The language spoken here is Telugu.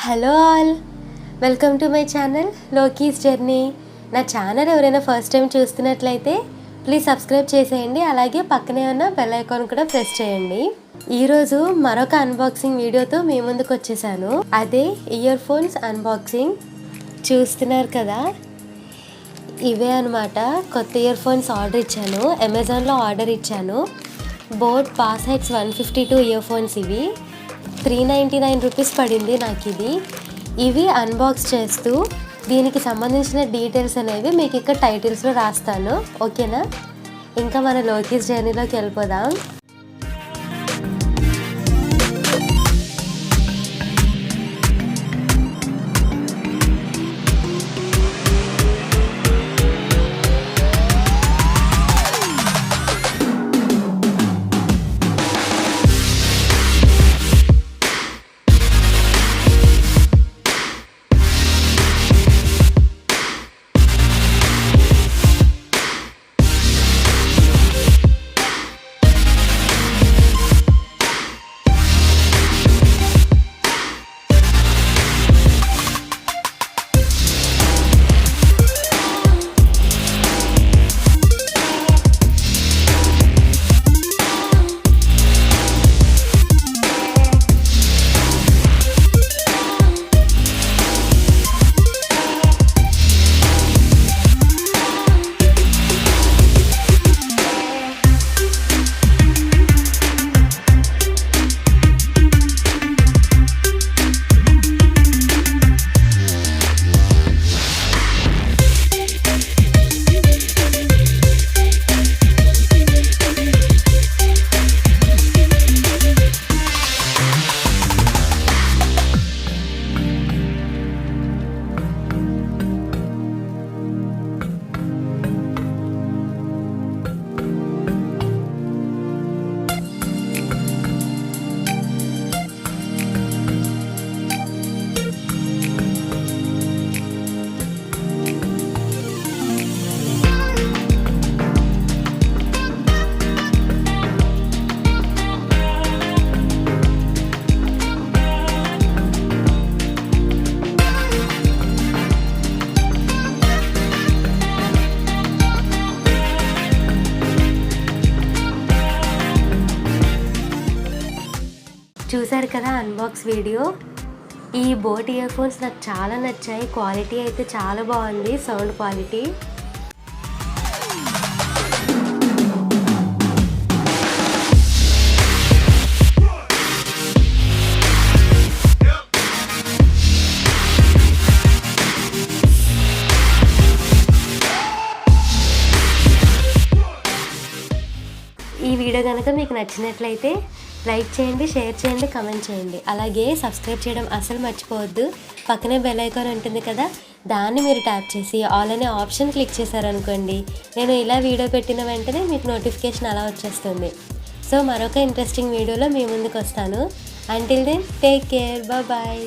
Hello all, welcome to my channel లోకీస్ జర్నీ. నా ఛానల్ ఎవరైనా ఫస్ట్ టైం చూస్తున్నట్లయితే ప్లీజ్ సబ్స్క్రైబ్ చేసేయండి. అలాగే పక్కనే ఉన్న బెల్ ఐకాన్ కూడా ప్రెస్ చేయండి. ఈరోజు మరొక అన్బాక్సింగ్ వీడియోతో మీ ముందుకు వచ్చేసాను. అదే ఇయర్ ఫోన్స్ అన్బాక్సింగ్. చూస్తున్నారు కదా, ఇవే అనమాట. కొత్త ఇయర్ ఫోన్స్ ఆర్డర్ ఇచ్చాను, అమెజాన్లో ఆర్డర్ ఇచ్చాను. Boat BassHeads 152 ear phones. ఇవి 399 రూపీస్ పడింది నాకు. ఇవి అన్బాక్స్ చేస్తూ దీనికి సంబంధించిన డీటెయిల్స్ అనేవి మీకు ఇక్కడ టైటిల్స్లో రాస్తాను, ఓకేనా? ఇంకా మన లోకీస్ జర్నీలోకి వెళ్ళిపోదాం. చూసారు కదా అన్బాక్స్ వీడియో. ఈ బోట్ ఇయర్ ఫోన్స్ నాకు చాలా నచ్చాయి. క్వాలిటీ అయితే చాలా బాగుంది, సౌండ్ క్వాలిటీ. ఈ వీడియో కనుక మీకు నచ్చినట్లయితే లైక్ చేయండి, షేర్ చేయండి, కమెంట్ చేయండి. అలాగే సబ్స్క్రైబ్ చేయడం అసలు మర్చిపోవద్దు. పక్కనే బెల్ ఐకాన్ ఉంటుంది కదా, దాన్ని మీరు ట్యాప్ చేసి ఆల్ అనే ఆప్షన్ క్లిక్ చేశారనుకోండి, నేను ఇలా వీడియో పెట్టిన వెంటనే మీకు నోటిఫికేషన్ అలా వచ్చేస్తుంది. సో మరొక ఇంట్రెస్టింగ్ వీడియోలో మీ ముందుకు వస్తాను. Until then take care, bye.